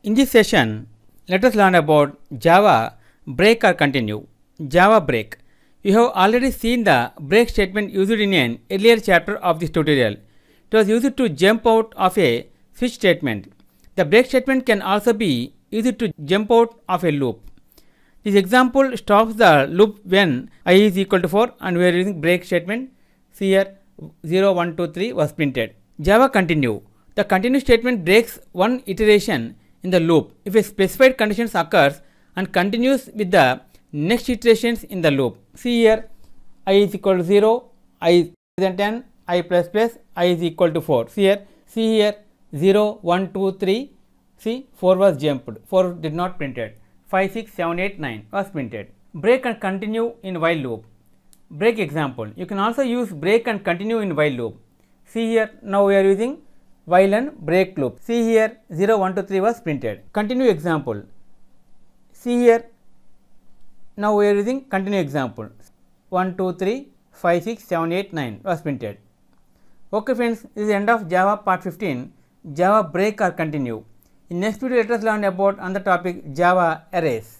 In this session, let us learn about Java break or continue. Java break. You have already seen the break statement used in an earlier chapter of this tutorial. It was used to jump out of a switch statement. The break statement can also be used to jump out of a loop. This example stops the loop when I is equal to 4 and we are using break statement. See here 0, 1, 2, 3 was printed. Java continue. The continue statement breaks one iteration in the loop if a specified condition occurs and continues with the next iterations in the loop. See here I is equal to 0, I is greater than 10, I plus plus, I is equal to 4. See here 0, 1, 2, 3, see 4 was jumped, 4 did not printed, 5, 6, 7, 8, 9 was printed. Break and continue in while loop. Break example. You can also use break and continue in while loop. See here now we are using while and break loop. See here 0, 1, 2, 3 was printed. Continue example. See here now we are using continue example. 1, 2, 3, 5, 6, 7, 8, 9 was printed. Okay friends, this is the end of Java part 15, Java break or continue. In next video let us learn about another topic, Java arrays.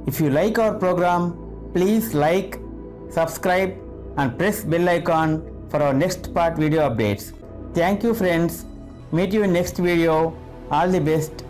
If you like our program, please like, subscribe and press bell icon for our next part video updates. Thank you friends. Meet you in next video. All the best.